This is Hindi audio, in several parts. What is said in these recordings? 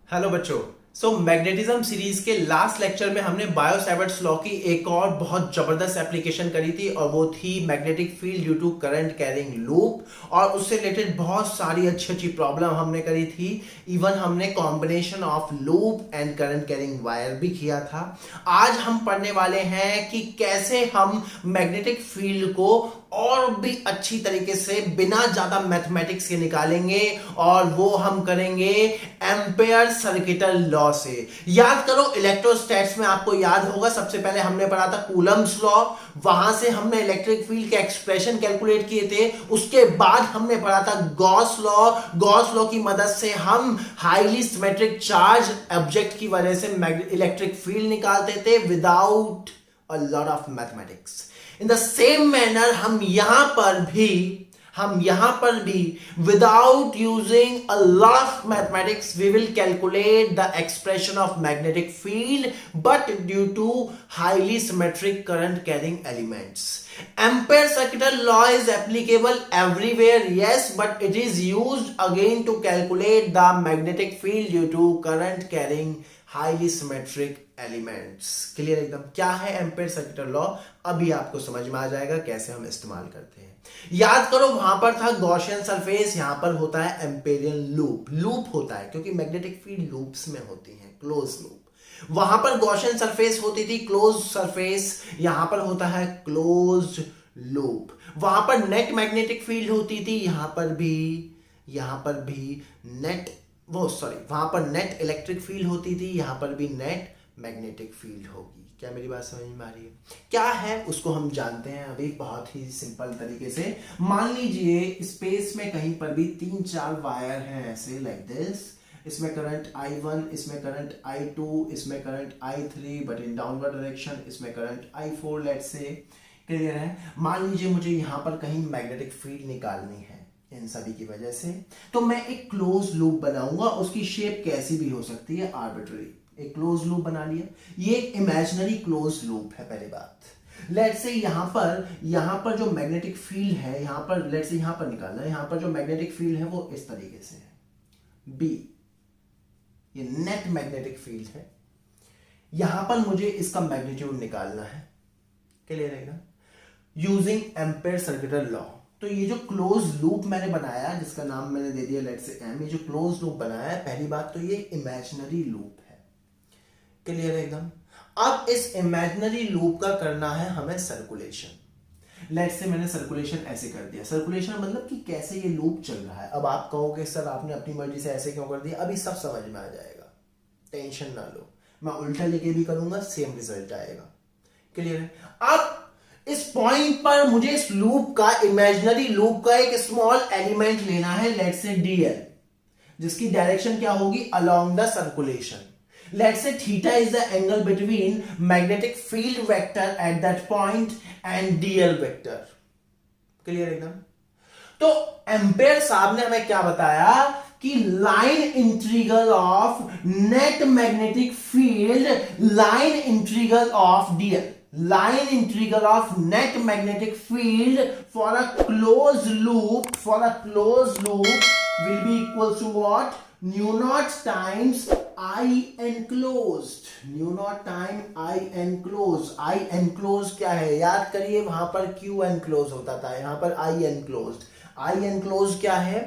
हेलो बच्चों। मैग्नेटिज्म सीरीज के लास्ट लेक्चर में हमने बायो-सैवर्ट्स लॉ की एक और बहुत जबरदस्त एप्लीकेशन करी थी और वो थी magnetic field due to current carrying loop. और उससे रिलेटेड बहुत सारी अच्छी अच्छी प्रॉब्लम हमने करी थी। इवन हमने combination of loop and current carrying wire भी किया था। आज हम पढ़ने वाले हैं कि कैसे हम मैग्नेटिक फील्ड को और भी अच्छी तरीके से बिना ज्यादा मैथमेटिक्स के निकालेंगे, और वो हम करेंगे एम्पेयर सर्किटल लॉ से। याद करो, इलेक्ट्रोस्टैट्स में आपको याद होगा सबसे पहले हमने पढ़ा था कूलम्स लॉ। वहां से हमने इलेक्ट्रिक फील्ड के एक्सप्रेशन कैलकुलेट किए थे। उसके बाद हमने पढ़ा था गॉस लॉ। गॉस लॉ की मदद से हम हाईली सिमेट्रिक चार्ज ऑब्जेक्ट की वजह से इलेक्ट्रिक फील्ड निकालते थे without a lot of mathematics. In the same manner हम यहां पर भी without using a lot of mathematics we will calculate the expression of magnetic field, but due to highly symmetric current carrying elements. Ampere circuital law is applicable everywhere, yes, but it is used again to calculate the magnetic field due to current carrying highly symmetric elements. Clear एकदम। क्या है एम्पेयर सर्किटल लॉ, अभी आपको समझ में आ जाएगा कैसे हम इस्तेमाल करते हैं। याद करो, वहां पर था गॉसियन सरफेस, यहां पर होता है एम्पेरियन लूप। लूप होता है क्योंकि मैग्नेटिक फील्ड लूप्स में होती है, क्लोज लूप। वहां पर गॉसियन सरफेस होती थी क्लोज सरफेस, यहां पर होता है क्लोज लूप। वहां पर नेट मैग्नेटिक फील्ड होती थी, यहां पर भी नेट वहां पर नेट इलेक्ट्रिक फील्ड होती थी, यहां पर भी नेट मैग्नेटिक फील्ड होगी। क्या मेरी बात समझ में आ रही है? क्या है उसको हम जानते हैं अभी बहुत ही सिंपल तरीके से। मान लीजिए स्पेस में कहीं पर भी 3-4 वायर हैं ऐसे, लाइक दिस। इसमें करंट I1, इसमें करंट I2, इसमें current I3, but in downward direction. इसमें current I4 let's say. Clear है? मान लीजिए मुझे यहां पर कहीं मैग्नेटिक फील्ड निकालनी है इन सभी की वजह से, तो मैं एक क्लोज लूप बनाऊंगा। उसकी शेप कैसी भी हो सकती है, आर्बिट्ररी। एक क्लोज लूप बना लिया। ये एक इमेजिनरी क्लोज लूप है। पहली बात, लेट्स से यहां पर जो मैग्नेटिक फील्ड है, यहां पर लेट्स से यहां पर निकालना है। यहां पर जो मैग्नेटिक फील्ड है वो इस तरीके से है, बी। ये नेट मैग्नेटिक फील्ड है। यहां पर मुझे इसका मैग्नीट्यूड निकालना है। क्लियर है ना? Using ampere circuital law. तो ये जो क्लोज लूप मैंने बनाया, जिसका नाम मैंने दे दिया लेट्स से एम, ये जो क्लोज लूप बनाया है, पहली बात तो ये इमेजिनरी लूप है। क्लियर है एकदम। अब इस इमेजिनरी लूप का करना है हमें सर्कुलेशन। लेट्स से मैंने सर्कुलेशन ऐसे कर दिया। सर्कुलेशन मतलब कि कैसे ये लूप चल रहा है। अब आप कहोगे सर आपने अपनी मर्जी से ऐसे क्यों कर दिया, अभी सब समझ में आ जाएगा, टेंशन ना लो। मैं उल्टा लेके भी करूंगा, सेम रिजल्ट आएगा। क्लियर है? अब इस पॉइंट पर मुझे इस लूप का, इमेजिनरी लूप का एक स्मॉल एलिमेंट लेना है, लेट्स से डीएल, जिसकी डायरेक्शन क्या होगी, along the circulation. Let's say theta is the angle between magnetic field vector at that point and D L vector. Clear एकदम। तो एम्पेयर साहब ने हमें क्या बताया कि line integral of net magnetic field, line integral of DL, line integral of net magnetic field for a closed loop will be equal to what? Mu naught times I enclosed. Mu naught time I enclosed. I enclosed क्या है, याद करिए, वहां पर Q enclosed होता था, यहां पर I enclosed. I enclosed क्या है?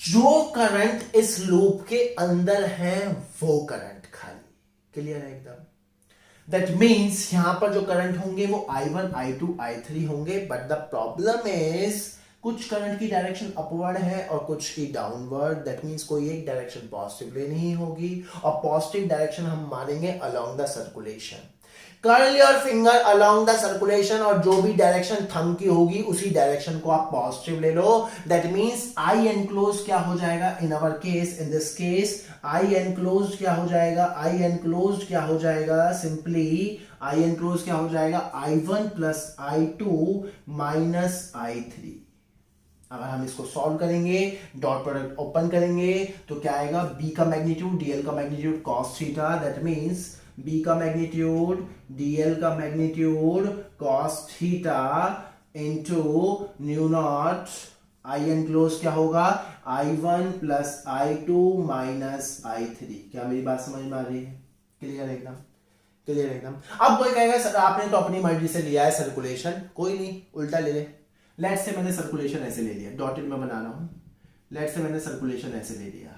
जो करंट इस लूप के अंदर है वो करंट खाली। क्लियर है एकदम। That means यहां पर जो करंट होंगे वो I1, I2, I3 होंगे। बट द प्रॉब्लम इज कुछ करंट की डायरेक्शन अपवर्ड है और कुछ की डाउनवर्ड। दैट मींस कोई एक डायरेक्शन पॉजिटिवली नहीं होगी, और पॉजिटिव डायरेक्शन हम मारेंगे along the circulation. Curl your finger along the circulation, और जो भी डायरेक्शन थंब की होगी उसी डायरेक्शन को आप पॉजिटिव ले लो। दैट मींस आई एनक्लोज क्या हो जाएगा, in our case, in this case I enclose क्या हो जाएगा, सिंपली आई एनक्लोज क्या हो जाएगा, I1 plus I2 minus I3। अगर हम इसको सॉल्व करेंगे, डॉट प्रोडक्ट ओपन करेंगे, तो क्या आएगा, बी का मैग्नीट्यूड डीएल का magnitude cos theta. That means B का मैग्नीट्यूड डीएल का magnitude cos theta into mu naught I enclose क्या होगा, I1 plus I2 minus I3। क्या मेरी बात समझ में आ रही है? क्लियर एकदम, क्लियर एकदम। अब कोई कहेगा सर आपने तो अपनी मर्जी से लिया है सर्कुलेशन, कोई नहीं, उल्टा ले ले। लेट से मैंने सर्कुलेशन ऐसे ले लिया, डॉटेड में बना रहा हूं, लेट से मैंने सर्कुलेशन ऐसे ले लिया।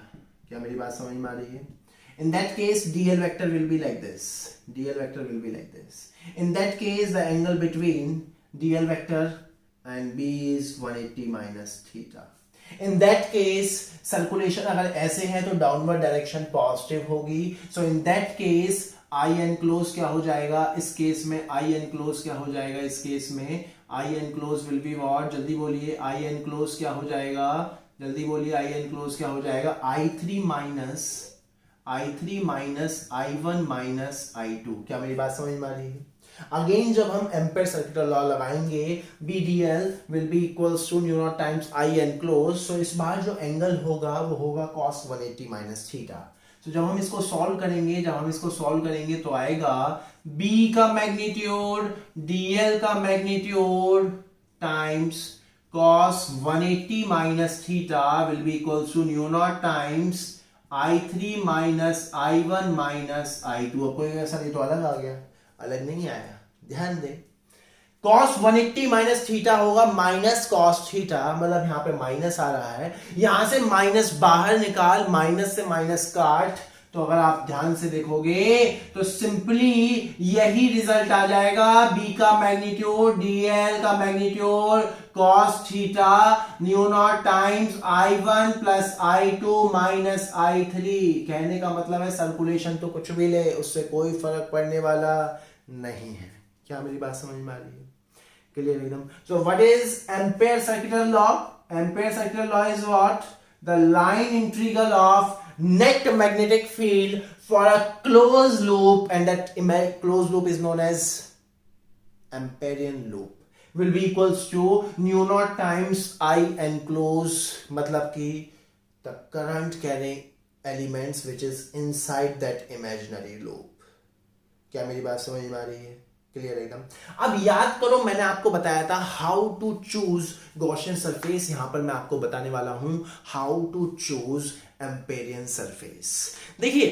क्या मेरी बात समझ में आ रही है? In that case, dl vector will be like this. dl vector will be like this. In that case, the angle between dl vector and b is 180 minus theta. In that case, circulation अगर ऐसे है तो डाउनवर्ड डायरेक्शन पॉजिटिव होगी. So in that case, I enclose क्या हो जाएगा इस केस में? I enclose क्या हो जाएगा इस केस में? I enclose will be what? जल्दी बोलिए, I enclose क्या हो जाएगा? जल्दी बोलिए, I enclose क्या हो जाएगा? I3 minus I1 minus I2। क्या मेरी बात समझ में आ रही है? अगेन जब हम एम्पेयर सर्किट लॉ लगाएंगे, BDL will be equals to new naught times I enclose. So इस बार जो एंगल होगा वो होगा cos 180 माइनस थीटा। तो जब हम इसको सॉल्व करेंगे तो आएगा B का मैग्नीट्यूड DL का मैग्नीट्यूड times cos 180 minus theta will be equals to new naught times I3 minus I1 minus I2। अब कोई ऐसा नहीं तो अलग आ गया, अलग नहीं आया, ध्यान दे। cos 180 माइनस थीटा होगा माइनस cos थीटा, मतलब यहां पे माइनस आ रहा है, यहां से माइनस बाहर निकाल, माइनस से माइनस काट, तो अगर आप ध्यान से देखोगे तो सिंपली यही रिजल्ट आ जाएगा। B का मैग्नीट्यूड DL का magnitude cos theta new naught times I1 plus I2 minus I3। कहने का मतलब है सर्कुलेशन तो कुछ भी ले, उससे कोई फर्क पड़ने वाला नहीं है। क्या मेरी बात समझ में आ रही है? क्लियर एकदम। So what is ampere circular law? Ampere circular law is what? The line integral of net magnetic field for a closed loop, and that closed loop is known as Amperian loop, will be equals to nu naught times I enclose, मतलब कि the current carrying elements which is inside that imaginary loop। क्या मेरी बात समझ में आ रही है? क्लियर एकदम। अब याद करो मैंने आपको बताया था how to choose Gaussian surface, यहां पर मैं आपको बताने वाला हूं how to choose Amperian surface. देखिए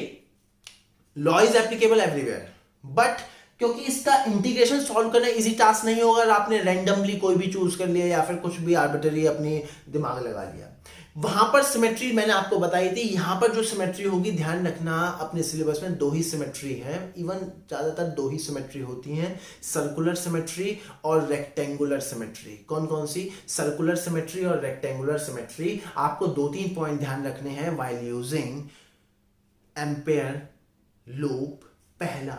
law is applicable everywhere, but क्योंकि इसका इंटीग्रेशन सॉल्व करना इजी टास्क नहीं होगा अगर आपने रैंडमली कोई भी चूज कर लिया या फिर कुछ भी आर्बिट्ररी अपनी दिमाग लगा लिया। वहां पर सिमेट्री मैंने आपको बताई थी, यहां पर जो सिमेट्री होगी ध्यान रखना अपने सिलेबस में दो ही सिमेट्री है, इवन ज्यादातर दो ही सिमेट्री होती हैं, सर्कुलर सिमेट्री और रेक्टेंगुलर सिमेट्री। कौन कौन सी? सर्कुलर सिमेट्री और रेक्टेंगुलर सिमेट्री। आपको दो तीन पॉइंट ध्यान रखने हैं व्हाइल यूजिंग एम्पेयर लूप। पहला,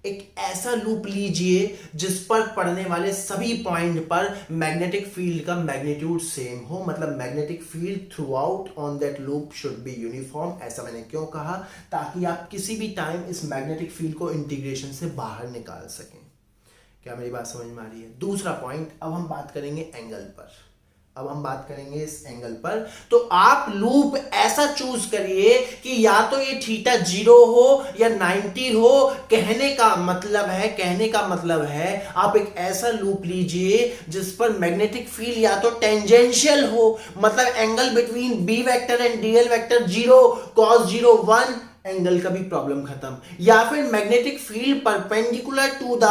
एक ऐसा लूप लीजिए जिस पर पड़ने वाले सभी पॉइंट पर मैग्नेटिक फील्ड का मैग्नीट्यूड सेम हो, मतलब magnetic field through out on that loop should be uniform. ऐसा मैंने क्यों कहा? ताकि आप किसी भी टाइम इस मैग्नेटिक फील्ड को इंटीग्रेशन से बाहर निकाल सकें। क्या मेरी बात समझ में आ रही है? दूसरा पॉइंट, अब हम बात करेंगे एंगल पर, अब हम बात करेंगे इस एंगल पर। तो आप लूप ऐसा चूज करिए कि या तो ये थीटा 0 हो या 90 हो। कहने का मतलब है आप एक ऐसा लूप लीजिए जिस पर मैग्नेटिक फील्ड या तो टेंजेंशियल हो, मतलब angle between B vector and D L vector 0, cos 0 1, angle का भी प्रॉब्लम खत्म, या फिर magnetic field perpendicular to the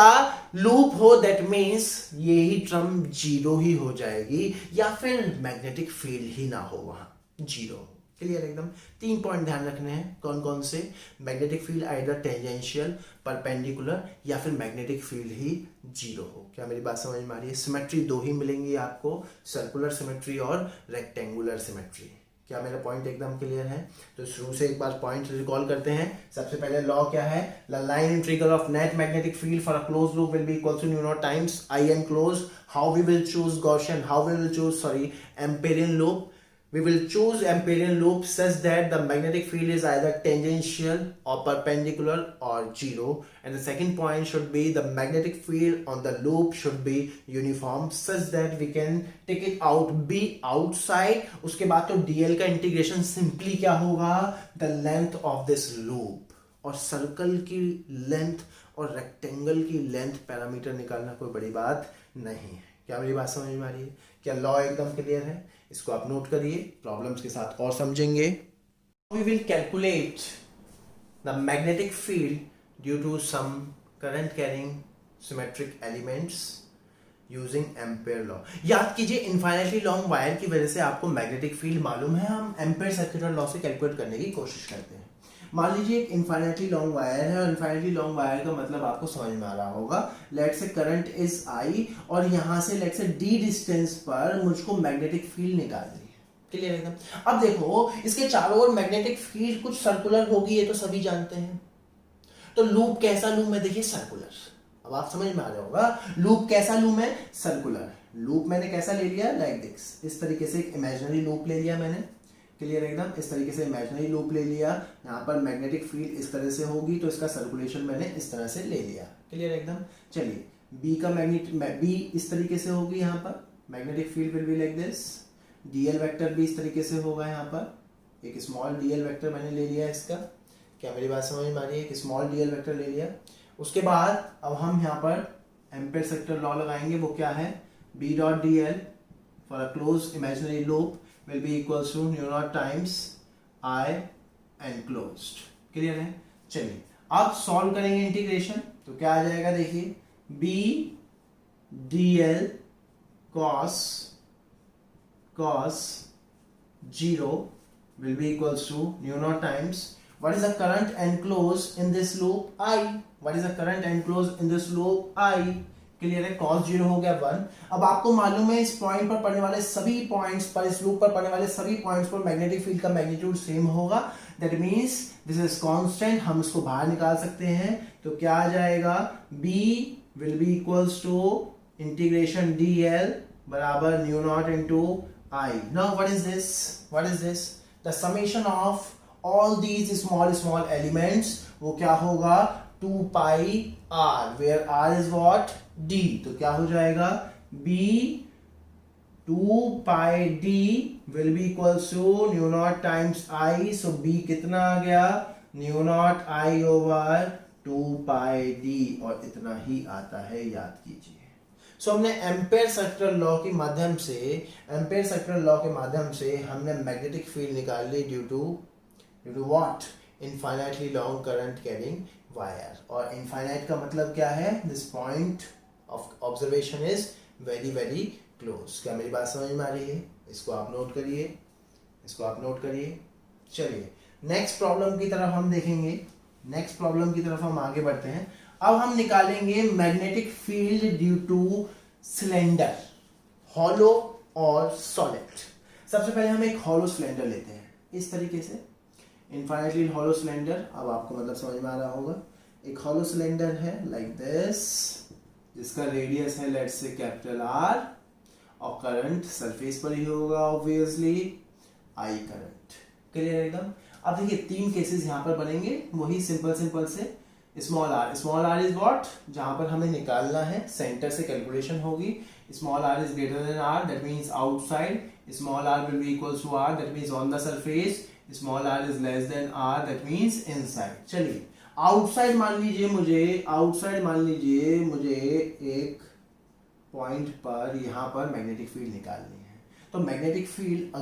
loop हो, दैट मींस यही टर्म 0 ही हो जाएगी, या फिर मैग्नेटिक फील्ड ही ना हो वहां 0। क्लियर एकदम। तीन पॉइंट ध्यान रखने हैं, कौन कौन से? Magnetic field either tangential, perpendicular, या फिर मैग्नेटिक फील्ड ही 0 हो। क्या मेरी बात समझ में आ रही है? सिमेट्री दो ही मिलेंगी आपको, सर्कुलर सिमेट्री और रेक्टेंगुलर सिमेट्री। क्या मेरा पॉइंट एकदम क्लियर है? तो शुरू से एक बार पॉइंट रिकॉल करते हैं। सबसे पहले लॉ क्या है? The line integral of net magnetic field for a close loop will be equal to new naught times I enclose. How we will choose Gaussian, Amperian loop? We will choose Amperian loop such that the magnetic field is either tangential or perpendicular or 0, and the second point should be the magnetic field on the loop should be uniform such that we can take it out be outside। उसके बाद तो DL का इंटीग्रेशन सिंपली क्या होगा? the length of this loop, और सर्कल की लेंथ और रेक्टेंगल की लेंथ पैरामीटर निकालना कोई बड़ी बात नहीं है। क्या मेरी बात समझ में आ रही है? क्या लॉ एकदम क्लियर है? इसको आप नोट करिए, प्रॉब्लम्स के साथ और समझेंगे। We will calculate the magnetic field due to some current carrying symmetric elements using Ampere law. याद कीजिए, इनफाइनाइटली लॉन्ग वायर की वजह से आपको मैग्नेटिक फील्ड मालूम है, हम एम्पेयर सर्कुलर लॉ से कैलकुलेट करने की कोशिश करते हैं। मान लीजिए एक इनफाइनाइटली लॉन्ग वायर है, और इनफाइनाइटली लॉन्ग वायर का मतलब आपको समझ में आ रहा होगा। लेट से करंट इज आई, और यहां से लेट से डी डिस्टेंस पर मुझको मैग्नेटिक फील्ड निकालनी है। क्लियर एकदम? अब देखो, इसके चारों ओर मैग्नेटिक फील्ड कुछ सर्कुलर होगी, ये तो सभी जानते हैं। तो लूप कैसा लूम है? देखिए सर्कुलर। अब आप समझ में आ रहा होगा लूप कैसा लूम है? सर्कुलर। लूप मैंने कैसा ले लिया? लाइक दिस, इस तरीके से एक इमेजिनरी लूप ले लिया मैंने। क्लियर एकदम? इस तरीके से इमेजिनरी लूप ले लिया। यहाँ पर मैग्नेटिक फील्ड इस तरह से होगी, तो इसका सर्कुलेशन मैंने इस तरह से ले लिया। क्लियर एकदम? चलिए, बी का बी इस तरीके से होगी, यहाँ पर magnetic field will be like this. Dl vector भी इस तरीके से होगा, यहाँ पर एक स्मॉल डीएल वेक्टर मैंने ले लिया इसका। क्या मेरी बात समझ में आ रही है? एक स्मॉल डीएल वेक्टर ले लिया। उसके बाद अब हम यहाँ पर एम्पेयर सर्कुलर लॉ लगाएंगे। वो क्या है? B dot D L for a close imaginary loop will be equals to mu naught times I enclosed। Clear है? चलिए अब सॉल्व करेंगे इंटीग्रेशन, तो क्या आ जाएगा? देखिए, b dl cos 0 will be equals to mu naught times what is the current enclosed in this loop? I। what is the current enclosed in this loop? I। Clear है? cos 0 हो गया 1। अब आपको मालूम है इस पॉइंट पर पड़ने वाले सभी पॉइंट्स पर, इस लूप पर पड़ने वाले सभी पॉइंट्स पर मैग्नेटिक फील्ड का मैग्नीट्यूड सेम होगा। That means this is constant. हम इसको बाहर निकाल सकते हैं, तो क्या आ जाएगा? b will be equals to integration dl बराबर new naught into I। Now what is this? What is this? The summation of all these small elements, वो क्या होगा? 2 pi r, where r is what? d। तो क्या हो जाएगा? b 2 pi d will be equals to nu naught times i। So b कितना आ गया? New naught i over 2 pi d, और इतना ही आता है, याद कीजिए। सो हमने एम्पेयर सर्कुलर लॉ के माध्यम से हमने मैग्नेटिक फील्ड निकाल ली due to what? Infinitely long current carrying wire. और इनफाइनाइट का मतलब क्या है? This point of observation is very very close. क्या मेरी बात समझ में आ रही है? इसको आप नोट करिए, चलिए नेक्स्ट प्रॉब्लम की तरफ हम देखेंगे। नेक्स्ट प्रॉब्लम की तरफ हम आगे बढ़ते हैं। अब हम निकालेंगे magnetic field due two cylinder, hollow और सॉलिड। सबसे पहले हम एक हॉलो सिलेंडर लेते हैं, इस तरीके से इनफाइनाइटली हॉलो सिलेंडर। अब आपको मतलब समझ में आ रहा होगा, एक हॉलो सिलेंडर है लाइक दिस, जिसका रेडियस है लेट्स से कैपिटल R, और करंट सरफेस पर ही होगा ऑब्वियसली, I करंट। क्लियर एकदम? अब देखिए 3 केसेस यहां पर बनेंगे, वही सिंपल से। Small r is what? जहां पर हमें निकालना है, सेंटर से कैलकुलेशन होगी। Small r is greater than r, that means outside. Small r will be equals to r, that means on the surface. Small r is less than r, that means inside. चलिए आउटसाइड मान लीजिए मुझे एक पॉइंट पर यहां पर मैग्नेटिक फील्ड निकालनी है। तो मैग्नेटिक फील्ड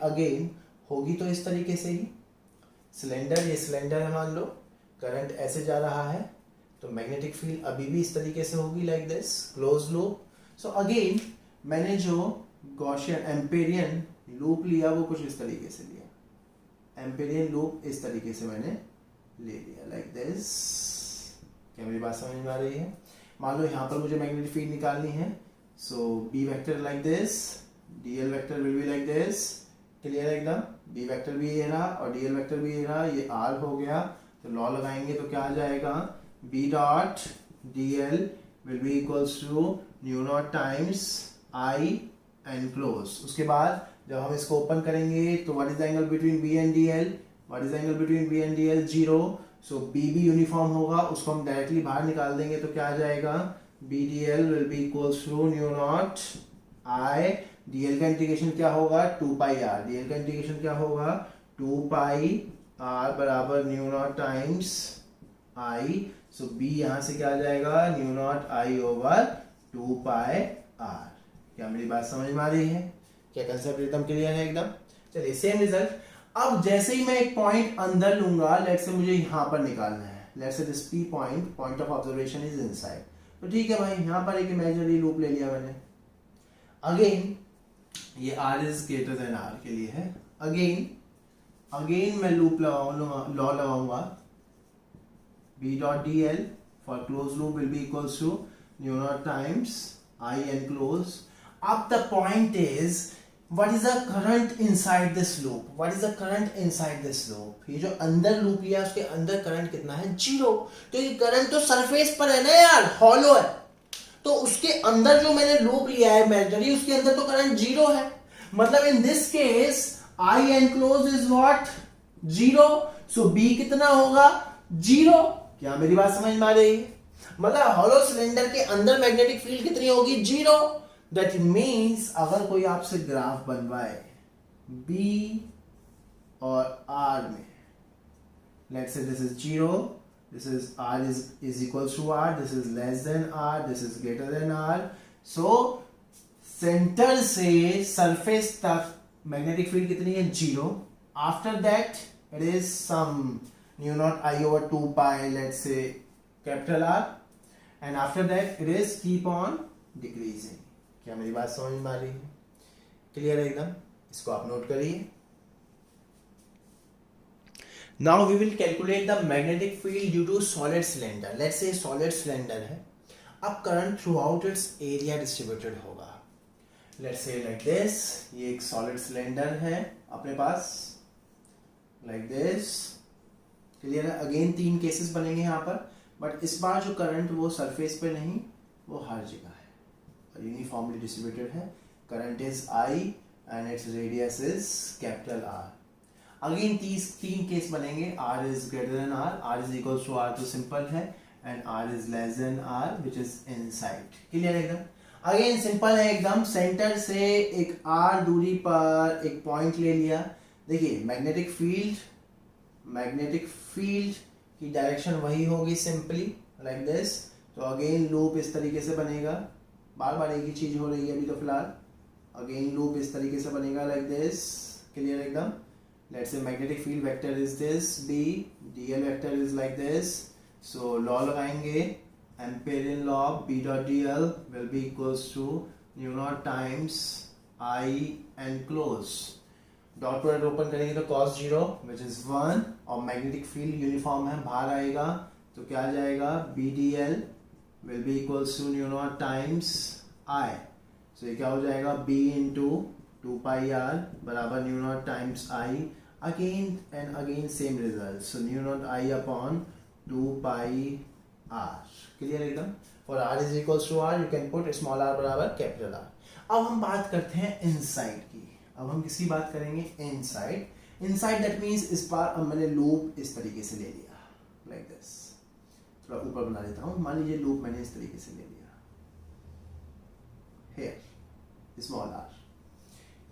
अगेन होगी तो इस तरीके से ही। सिलेंडर, ये सिलेंडर है मान लो, करंट ऐसे जा रहा है, तो मैग्नेटिक फील्ड अभी भी इस तरीके से होगी like this, close loop. So again मैंने जो गॉसियन एम्पेरियन लूप लिया वो कुछ इस तरीके से लिया। एम्पेरियन लूप इस तरीके से मैंने ले लिया लाइक दिस। क्या मेरी बात समझ में आ रही है? मान लो यहाँ पर मुझे मैग्नेटिक फील्ड निकालनी है, so B vector like this, dl vector will be like this. Clear है एकदम? बी वेक्टर भी ये रहा और डीएल वेक्टर भी ये रहा, ये आर हो गया। तो लॉ लगाएंगे तो क्या आ जाएगा? B dot D L will be equals to new naught times I enclose. उसके बाद जब हम इसको ओपन करेंगे तो what is the angle between B and D L? What is the angle between B and D L? 0। So B भी यूनिफॉर्म होगा, उसको हम डायरेक्टली बाहर निकाल देंगे तो क्या आ जाएगा? B dl will be equals to new naught I, dl का इंटीग्रेशन क्या होगा? 2 पाई आर। डीएल का इंटीग्रेशन क्या होगा? 2 पाई आर बराबर new naught times I. So B यहां से क्या आ जाएगा? Nu naught I over 2 pi R. क्या मेरी बात समझ में आ रही है? क्या कंसेप्ट एकदम क्लियर है एकदम? चलिए सेम रिजल्ट। अब जैसे ही मैं एक पॉइंट अंदर लूंगा, लेट्स से मुझे यहां पर निकालना है, let's say this P point, point of observation is inside, तो ठीक है भाई, यहां पर एक इमेजिनरी लूप ले लिया मैंने। अगेन ये r is greater than r के लिए है। अगेन मैं लूप लॉ लगाऊंगा, b dot D L for close loop will be equals to new naught times I enclose. Up the point is, what is the current inside this loop? What is the current inside this loop? ये जो अंदर लूप लिया उसके अंदर करंट कितना है? 0। तो ये करंट तो सरफेस पर है ना यार, हॉलो है, तो उसके अंदर जो मैंने लूप लिया है इमेजिनरी, उसके अंदर तो करंट 0 है। मतलब इन this case I enclose is what? 0। So B कितना होगा? 0। क्या मेरी बात समझ में आ रही है? मतलब हॉलो सिलेंडर के अंदर मैग्नेटिक फील्ड कितनी होगी? 0। दैट मीन्स अगर कोई आपसे ग्राफ बनवाए B और R में, let's say this is 0, this is R is equals to R, this is less than R, this is greater than R, so centre से सरफेस तक मैग्नेटिक फील्ड कितनी है? 0। After that it is some nu naught I over 2 pi, let's say capital R, and after that it is keep on decreasing। क्या मेरी बात समझ में आ रही है? क्लियर है एकदम? इसको आप नोट करिए। Now we will calculate the magnetic field due to solid cylinder। Let's say solid cylinder है, अब current throughout its area distributed होगा। Let's say like this, ये एक solid cylinder है अपने पास, like this। क्लियर है? अगेन 3 केसेस बनेंगे यहाँ पर, बट इस बार जो करंट वो सरफेस पे नहीं, वो हर जगह है, यूनिफॉर्मली डिस्ट्रीब्यूटेड है। Current is I and it's radius is capital R। Again 3 case बनेंगे, R is greater than R, R is equals to R तो सिंपल है, and R is less than R which is inside. Clear है एकदम? अगेन सिंपल है एकदम, सेंटर से एक R दूरी पर एक पॉइंट ले लिया। देखिए मैग्नेटिक फील्ड की डायरेक्शन वही होगी, सिंपली लाइक दिस। तो अगेन लूप इस तरीके से बनेगा, बार बार एक ही चीज हो रही है अभी तो फिलहाल। अगेन लूप इस तरीके से बनेगा लाइक दिस। क्लियर एकदम? Let's say magnetic field vector is this B, dl vector is like this. So law लगाएंगे, Amperian law B dot dl will be equals to new naught times I enclose। Dot product open करेंगे तो cos 0 विच इज 1, और मैग्नेटिक फील्ड यूनिफॉर्म है, बाहर आएगा तो क्या आ जाएगा? B dl will be equals to new naught times I। So ये क्या हो जाएगा? B इंटू 2 pi R बराबर new naught times I। Again and again same result, so mu naught I upon 2 pi R। Clear एकदम? For R is equals to R you can put small r बराबर कैपिटल R। अब हम बात करते हैं इनसाइड की। अब हम किसकी बात करेंगे? इनसाइड दैट मीन्स इस बार अब मैंने लूप इस तरीके से ले लिया, लाइक दिस। थोड़ा ऊपर बना लेता हूं, मान लीजिए लूप मैंने इस तरीके से ले लिया, हेयर स्मॉल r।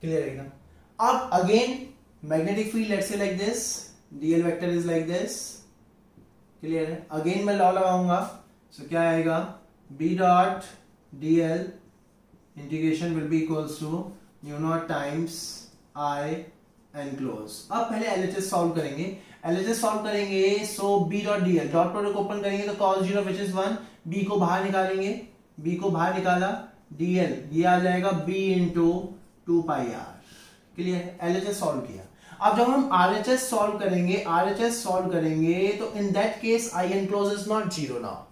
क्लियर एकदम? अब again magnetic field let's say like this, dl vector is like this. Clear है? अगेन मैं लॉ लगाऊंगा, सो क्या आएगा? B dot dl integration will be equals to new naught times I enclose। अब पहले LHS सॉल्व करेंगे, so B dot dl, dot product open करेंगे तो cos 0 विच इज 1, B को बाहर निकालेंगे, B को बाहर निकाला, dl ये आ जाएगा B into 2 pi R। Clear? LHS solve किया। अब जब हम RHS सॉल्व करेंगे तो in that case I enclose is not 0 now.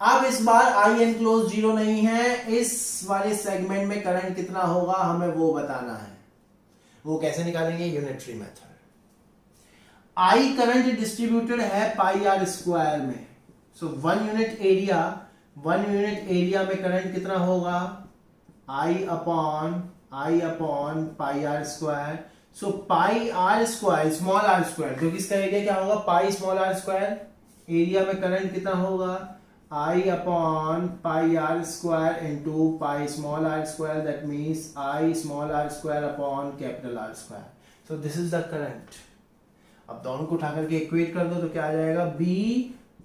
अब इस बार I enclose 0 नहीं है, इस वाले सेगमेंट में करंट कितना होगा हमें वो बताना है। वो कैसे निकालेंगे? Unitary method. I current distributed है पाई आर स्क्वायर में, सो 1 यूनिट एरिया में करंट कितना होगा? I upon pi R square. So pi R square small R square, क्योंकि इसका एरिया क्या होगा? Pi small R square. Area में करंट कितना होगा? I upon pi r square into pi small r square, that means I small r square upon capital R square। So this is the current। अब दोनों को उठा करके इक्वेट कर दो तो क्या आ जाएगा? B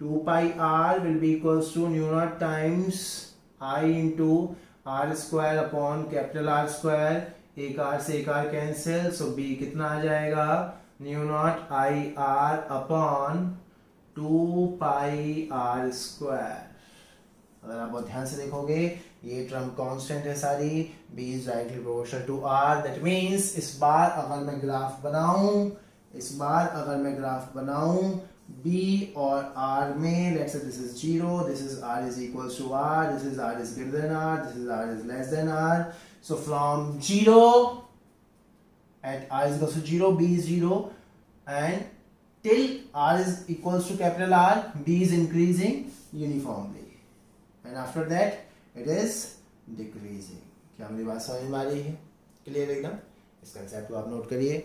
2 pi r will be equals to nu naught times I into R square upon capital R square, एक आर से एक आर कैंसिल, सो बी कितना आ जाएगा, nu naught I R upon 2 pi R square. अगर आप बहुत ध्यान से देखोगे ये टर्म कांस्टेंट है सारी, b is directly proportional to r, that means इस बार अगर मैं ग्राफ बनाऊं b और r में, let's say this is 0, this is r is equals to r, this is r is greater than r, this is r is less than r, so from 0 at r is equals to 0, b is 0, and till r is equals to capital R, b is increasing uniformly, and after that it is decreasing. क्या मेरी बात समझ में आ रही है? क्लियर एकदम? इस कंसेप्ट को आप नोट करिए।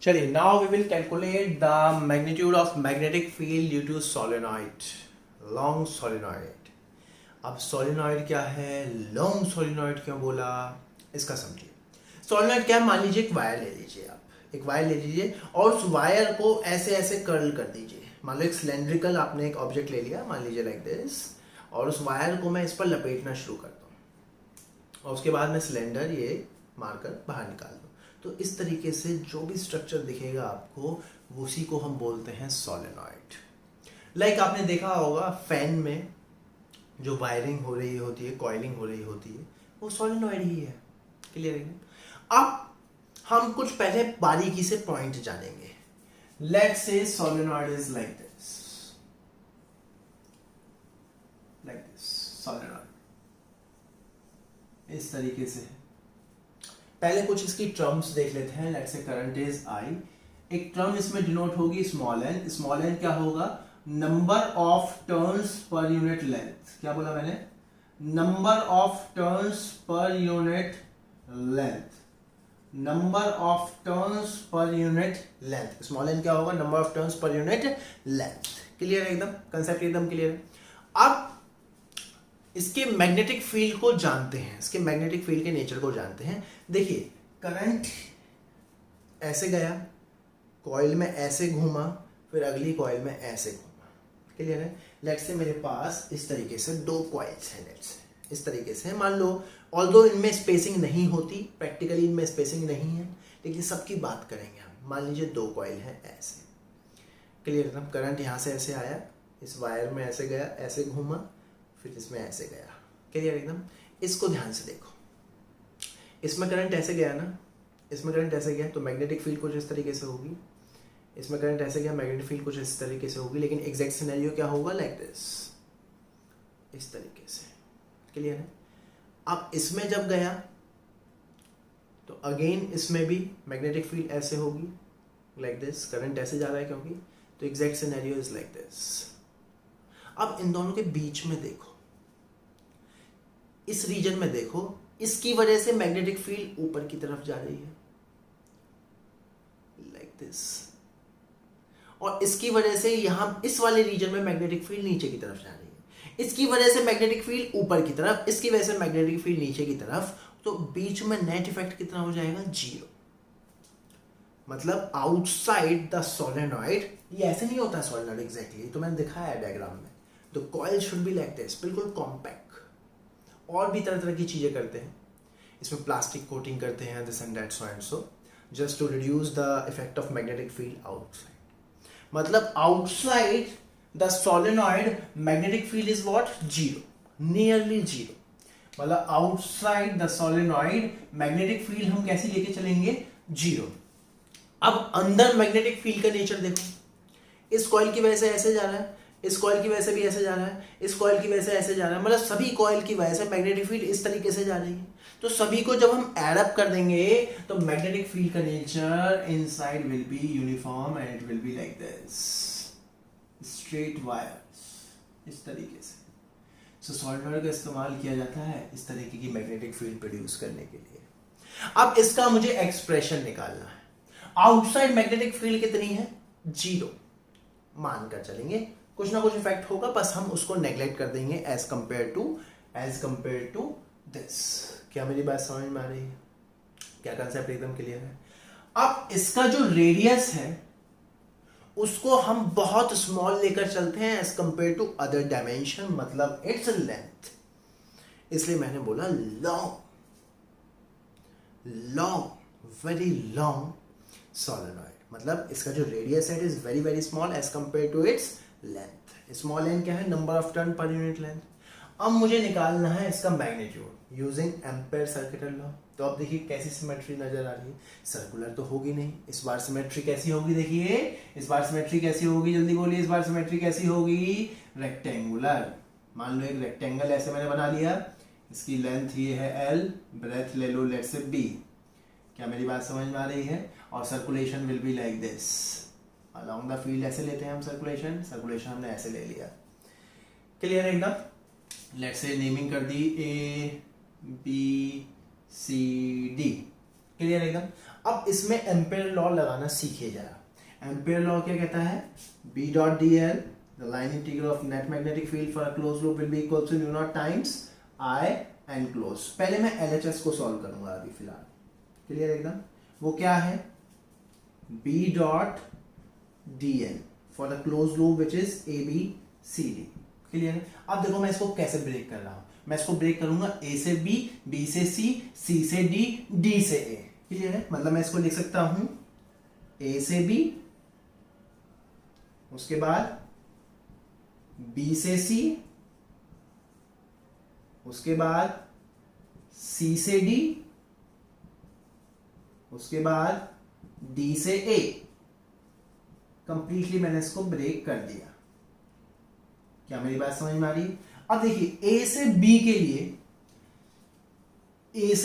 चलिए, now we will calculate the magnitude of magnetic field due to solenoid, long solenoid. अब सोलेनॉइड क्या है, लॉन्ग सोलेनॉइड क्यों बोला, इसका समझिए। सोलेनॉइड क्या है, मान लीजिए एक वायर ले लीजिए, आप एक वायर ले लीजिए और उस वायर को ऐसे ऐसे कर्ल कर दीजिए। मान लो एक सिलेंड्रिकल आपने एक ऑब्जेक्ट ले लिया, मान लीजिए लाइक दिस, और उस वायर को मैं इस पर लपेटना शुरू करता हूँ और उसके बाद मैं सिलेंडर ये मारकर बाहर निकाल दूँ। तो इस तरीके से जो भी स्ट्रक्चर दिखेगा आपको, उसी को हम बोलते हैं सोलेनॉइड। लाइक आपने देखा होगा फैन में जो वायरिंग हो रही होती है, कॉइलिंग हो रही होती है, वो सोलेनॉइड ही है। क्लियर है? अब हम कुछ पहले बारीकी से पॉइंट जानेंगे। Let's say solenoid is like this, solenoid इस तरीके से है। पहले कुछ इसकी टर्म्स देख लेते हैं। Let's say current is I, एक टर्म इसमें डिनोट होगी स्मॉल एन। स्मॉल एन क्या होगा, number of turns per unit length. क्या बोला मैंने, number of turns per unit length, number of turns per unit length. Small N क्या होगा, number of turns per unit length. Clear है एकदम, कंसेप्ट एकदम क्लियर है। अब इसके मैग्नेटिक फील्ड को जानते हैं, इसके मैग्नेटिक फील्ड के नेचर को जानते हैं। देखिए, करंट ऐसे गया, कॉइल में ऐसे घूमा, फिर अगली कॉइल में ऐसे घूमा। क्लियर है? लेट्स से मेरे पास इस तरीके से दो कॉइल्स हैं, लेट्स से इस तरीके से मान लो, ऑल्दो इनमें स्पेसिंग नहीं होती, प्रैक्टिकली इनमें स्पेसिंग नहीं है, लेकिन सबकी बात करेंगे हम। मान लीजिए दो कॉइल हैं ऐसे। क्लियर एकदम, करंट यहाँ से ऐसे आया, इस वायर में ऐसे गया, ऐसे घूमा, फिर इसमें ऐसे गया। क्लियर एकदम? इसको ध्यान से देखो, इसमें करंट ऐसे गया ना, इसमें करंट ऐसे गया, तो मैग्नेटिक फील्ड कुछ इस तरीके से होगी। इसमें करंट ऐसे गया, मैग्नेटिक फील्ड कुछ इस तरीके से होगी, लेकिन एग्जैक्ट सिनेरियो क्या होगा, लाइक दिस, इस तरीके से। क्लियर है? अब इसमें जब गया तो अगेन इसमें भी मैग्नेटिक फील्ड ऐसे होगी, लाइक दिस, करंट ऐसे जा रहा है क्योंकि, तो exact scenario is like this. अब इन दोनों के बीच में देखो, इस रीजन में देखो, इसकी वजह से मैग्नेटिक फील्ड ऊपर की तरफ जा रही है, लाइक दिस, और इसकी वजह से यहां इस वाले रीजन में मैग्नेटिक फील्ड नीचे की तरफ जा रही है। इसकी वजह से मैग्नेटिक फील्ड ऊपर की तरफ, इसकी वजह से मैग्नेटिक फील्ड नीचे की तरफ, तो बीच में नेट इफेक्ट कितना हो जाएगा, 0। मतलब आउटसाइड द सोलेनॉइड, ये ऐसे नहीं होता सोलेनॉइड एग्जैक्टली, तो मैंने दिखाया है डायग्राम में, the coil should be like this, बिल्कुल कॉम्पैक्ट। और भी तरह तरह की चीजें करते हैं, इसमें प्लास्टिक कोटिंग करते हैं, this and that, so and so, just to reduce the effect of magnetic field outside. मतलब outside the solenoid magnetic field is what, 0, nearly 0। मतलब outside the solenoid magnetic field हम कैसे लेके चलेंगे, 0। अब अंदर मैग्नेटिक फील्ड का नेचर देखो, इस कॉइल की वजह से ऐसे जा रहा है, इस कॉइल की वजह से भी ऐसे जा रहा है, इस कॉइल की वजह से ऐसे जा रहा है, मतलब सभी कॉइल की वजह से मैग्नेटिक फील्ड इस तरीके से जा रही है। तो सभी को जब हम ऐड अप कर देंगे तो मैग्नेटिक फील्ड का nature inside will be uniform and it will be like this, straight wires, इस तरीके से। सो सोलेनॉइड का इस्तेमाल किया जाता है इस तरीके की मैग्नेटिक फील्ड प्रोड्यूस करने के लिए। अब इसका मुझे एक्सप्रेशन निकालना है। आउटसाइड मैग्नेटिक फील्ड कितनी है, 0 मानकर चलेंगे, कुछ ना कुछ इफेक्ट होगा, बस हम उसको नेग्लेक्ट कर देंगे एज कंपेयर टू दिस। क्या मेरी बात समझ में आ रही है? क्या कंसेप्ट एकदम क्लियर है? अब इसका जो रेडियस है उसको हम बहुत स्मॉल लेकर चलते हैं as compare to other dimension, मतलब इट्स लेंथ। इसलिए मैंने बोला लॉन्ग, वेरी लॉन्ग सोलेनॉइड, मतलब इसका जो रेडियस है it is very very small as compare to its length. Small N क्या है? Number of turn per unit length. अब मुझे निकालना है इसका magnitude using ampere circular law. तो अब देखिए कैसी सिमेट्री नजर आ रही है, सर्कुलर तो होगी नहीं, इस बार सिमेट्री कैसी होगी? देखिए इस बार सिमेट्री कैसी होगी, जल्दी बोलिए, इस बार सिमेट्री कैसी होगी? रेक्टेंगुलर। मान लो एक रेक्टेंगल ऐसे मैंने बना लिया, इसकी लेंथ ये है L, ब्रेथ ले लो लेट्स से B। क्या मेरी बात समझ में आ रही है? और circulation will be like this, along the field ऐसे लेते हैं हम सर्कुलेशन हमने ऐसे ले लिया। क्लियर है एकदम? लेट्स से नेमिंग कर दी A B C D। Clear एकदम? अब इसमें एम्पेयर लॉ लगाना सीखिए जरा। एम्पेयर लॉ क्या कहता है? B dot dl, the line integral of net magnetic field for a closed loop will be equal to mu naught times I enclosed। पहले मैं LHS को सॉल्व करूंगा अभी फिलहाल। क्लियर एकदम? वो क्या है? B dot dl for the closed loop which is ABCD। Clear है? अब देखो मैं इसको कैसे ब्रेक कर रहा हूं। मैं इसको ब्रेक करूंगा A से B, B से C, C से D, D से A। क्लियर है? मतलब मैं इसको लिख सकता हूं A से B, उसके बाद B से C, उसके बाद C से D, उसके बाद D से A। कंप्लीटली मैंने इसको ब्रेक कर दिया। क्या मेरी बात समझ में आ रही है? अब देखिए A से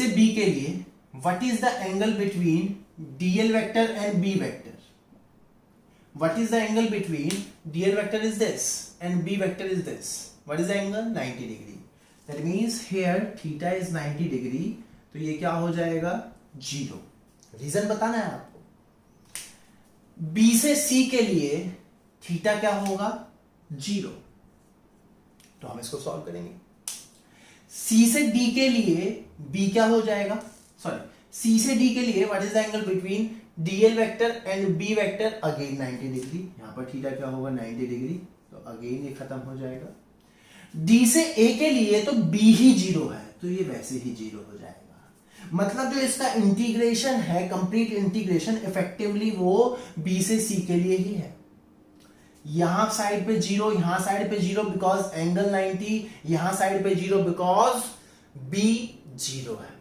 B के लिए, what is the angle between DL vector and B vector? What is the angle between DL vector is this and B vector is this? What is the angle? 90 degree. That means here theta is 90 degree. तो ये क्या हो जाएगा? 0। रीजन बताना है आपको। B से C के लिए थीटा क्या होगा? 0। तो हम इसको सॉल्व करेंगे। C से D के लिए B क्या हो जाएगा? C से D के लिए what is the angle between DL vector and B vector? Again 90 degree. यहां पर थीटा क्या होगा? 90 डिग्री। तो अगेन ये खत्म हो जाएगा। D से A के लिए तो B ही 0 है, तो ये वैसे ही 0 हो जाएगा। मतलब जो इसका इंटीग्रेशन है, कंप्लीट इंटीग्रेशन इफेक्टिवली वो B से C के लिए ही है। यहां साइड पे 0, यहां साइड पे 0 बिकॉज एंगल 90, यहां साइड पे 0 बिकॉज B 0 है।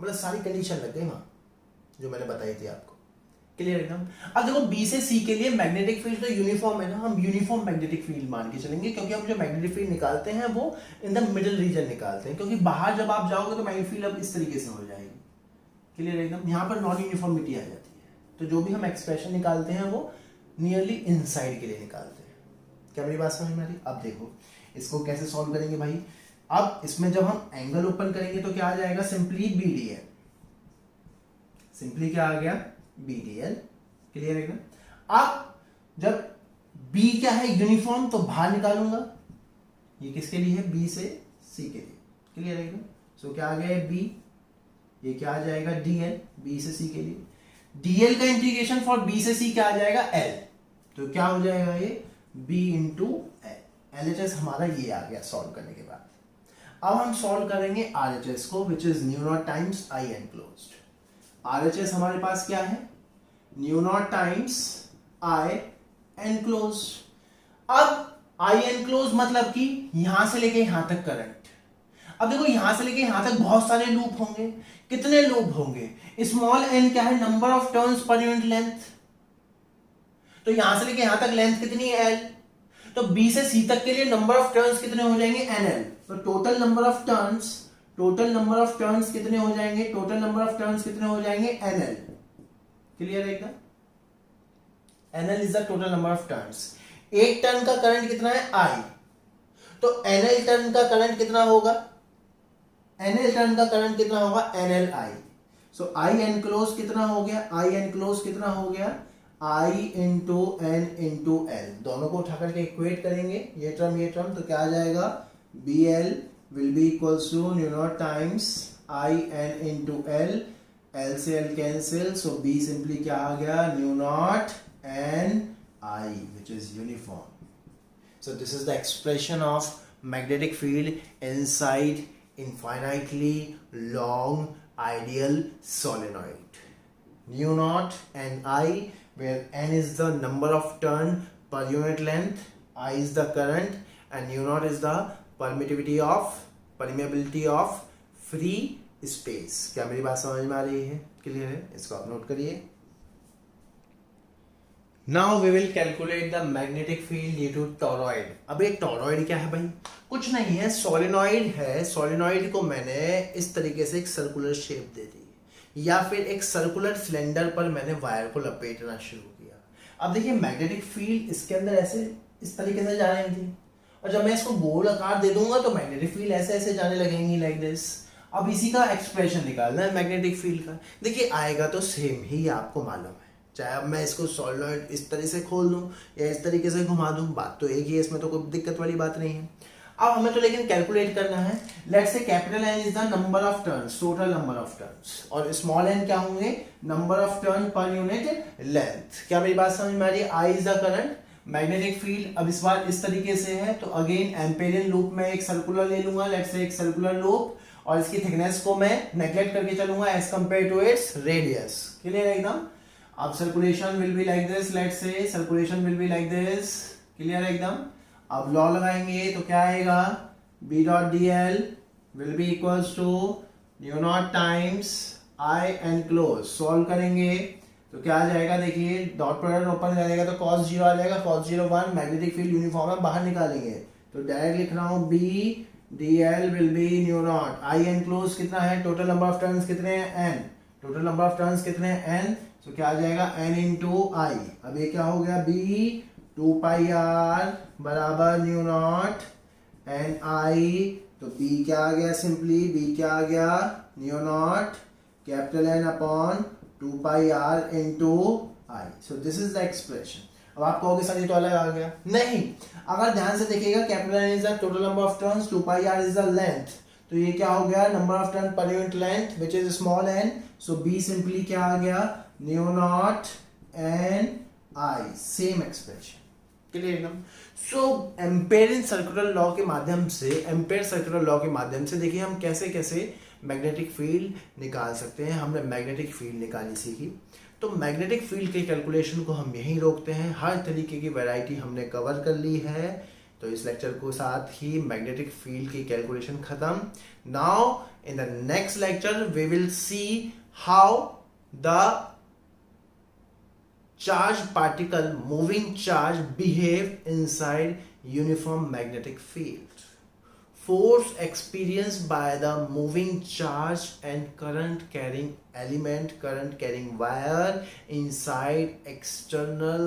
मतलब सारी कंडीशन लग गई वहां जो मैंने बताई थी आपको। क्लियर एकदम? अब देखो B से C के लिए मैग्नेटिक फील्ड तो यूनिफॉर्म है ना, हम यूनिफॉर्म मैग्नेटिक फील्ड मान के चलेंगे, क्योंकि हम जो मैग्नेटिक फील्ड निकालते हैं वो इन द मिडिल रीजन निकालते हैं, क्योंकि बाहर जब आप जाओगे तो मैग्नेटिक फील्ड अब इस तरीके से हो जाएगी। क्लियर एकदम? यहां पर नॉन यूनिफॉर्मिटी आ जाती है, तो जो भी हम एक्सप्रेशन निकालते हैं वो नियरली इनसाइड के लिए निकालते हैं। क्या मेरी बात समझ में आ रही? अब देखो इसको कैसे सॉल्व करेंगे भाई। अब इसमें जब हम एंगल ओपन करेंगे तो क्या आ जाएगा? Simply BDL। सिंपली क्या आ गया? BDL। क्लियर है? अब जब B क्या है? यूनिफॉर्म, तो बाहर निकालूंगा। ये किसके लिए है? B से C के लिए। क्लियर है? सो क्या आ गया? B। ये क्या आ जाएगा? DL। B से C के लिए DL का इंटीग्रेशन फॉर B से C क्या आ जाएगा? L। तो क्या हो जाएगा? ये B इंटू L। LHS हमारा ये आ गया सॉल्व करने के बाद। अब हम सॉल्व करेंगे RHS को, which is new naught times I enclosed. RHS हमारे पास क्या है? New naught times I enclosed. अब I एनक्लोज्ड मतलब कि यहां से लेके यहां तक करंट। अब देखो यहां से लेके यहां तक बहुत सारे लूप होंगे। कितने लूप होंगे? स्मॉल n क्या है? Number of turns per unit length. तो यहां से लेके यहां तक लेंथ कितनी है? L। तो B से C तक के लिए नंबर ऑफ टर्न्स कितने हो जाएंगे? NL। तो टोटल नंबर ऑफ टर्न्स कितने हो जाएंगे? कितने हो जाएंगे? NL। क्लियर है? NL is the total number of turns. एक टर्न का करंट कितना है? I। तो NL टर्न का करंट कितना होगा? NLI। सो I एनक्लोज कितना हो गया? I into N into L। दोनों को उठा करके इक्वेट करेंगे, ये टर्म, तो क्या आ जाएगा? BL will be equals to nu naught times I N into L। L से L कैंसिल, सो B सिंपली क्या आ गया? New not N I, which is uniform. So this is the expression of magnetic field inside infinitely long ideal solenoid. Nu naught and I, where n is the number of turn per unit length, I is the current, and nu naught is the permeability of free space. क्या मेरी बात समझ में आ रही है? क्लियर है? इसको आप नोट करिए. Now we will calculate the magnetic field due to toroid. अब एक toroid क्या है भाई? कुछ नहीं है, सोलेनॉइड है. सोलेनॉइड को मैंने इस तरीके से एक सर्कुलर शेप दे दी, या फिर एक सर्कुलर सिलेंडर पर मैंने वायर को लपेटना शुरू किया. अब देखिए मैग्नेटिक फील्ड इसके अंदर ऐसे इस तरीके से जा रही थी, और जब मैं इसको गोल आकार दे दूंगा तो मैग्नेटिक फील्ड ऐसे ऐसे जाने लगेंगी लाइक दिस. अब इसी का एक्सप्रेशन निकालना है मैग्नेटिक फील्ड का. देखिए आएगा तो सेम ही, आपको मालूम है, चाहे अब मैं इसको सोलेनॉइड इस तरह से खोल दूं या इस तरीके से घुमा दूं, बात तो एक ही है, इसमें तो कोई दिक्कत वाली बात नहीं है. अब हमें तो लेकिन कैलकुलेट करना है. Let's say capital N is the number of turns, total number of turns, और स्मॉल एन क्या होंगे? Number of turn per unit length. क्या मेरी बात समझ में आ रही है? I is the current. Magnetic field अब इस बार इस तरीके से है, तो अगेन एम्पेरियन लूप में एक सर्कुलर ले लूंगा, लेट्स से एक सर्कुलर लूप, और इसकी थिकनेस को मैं नेग्लेक्ट करके चलूंगा as compare to its radius. Clear है एकदम? अब circulation will be like this, let's say circulation will be like this. Clear है एकदम? अब लॉ लगाएंगे तो क्या आएगा? B dot D l will be equals to new naught times I enclose. Solve करेंगे तो क्या आ जाएगा? देखिए डॉट प्रोडक्ट ओपन करेगा तो cos 0 आ जाएगा, cos 0 1. मैग्नेटिक फील्ड यूनिफॉर्म है, बाहर निकालेंगे तो डायरेक्ट लिख रहा हूं B d l will be nu naught. I enclose कितना है? टोटल नंबर ऑफ टर्न्स कितने हैं? n. Total number of turns कितने हैं? n. तो क्या आ जाएगा? n into I. अब ये क्या हो गया? B 2 पाई r बराबर न्यू नॉट एन आई. तो B क्या आ गया? सिंपली B क्या आ गया? New not capital N upon 2 pi r into I. So this is the expression. अब आप कहोगे सर ये तो अलग आ गया. नहीं, अगर ध्यान से देखिएगा, capital N is the total number of turns, 2 pi r is the length, तो ये क्या हो गया? Number of turn per unit length which is small n. So B simply क्या आ गया? न्यू नॉट एन आई. Same expression. क्लियर एकदम? सो एम्पेरियन सर्कुलर लॉ के माध्यम से, एम्पेयर सर्कुलर लॉ के माध्यम से देखिए हम कैसे कैसे मैग्नेटिक फील्ड निकाल सकते हैं. हमने मैग्नेटिक फील्ड निकालनी सीखी, तो मैग्नेटिक फील्ड के कैलकुलेशन को हम यहीं रोकते हैं. हर तरीके की वैरायटी हमने कवर कर ली है, तो इस लेक्चर को साथ ही मैग्नेटिक फील्ड की कैलकुलेशन खत्म. Now in the next lecture we will see how the charged particle, moving charge, behave inside uniform magnetic field. Force experienced by the moving charge and current carrying element, current carrying wire inside external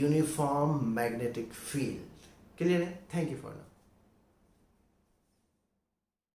uniform magnetic field. Clear? Thank you for now.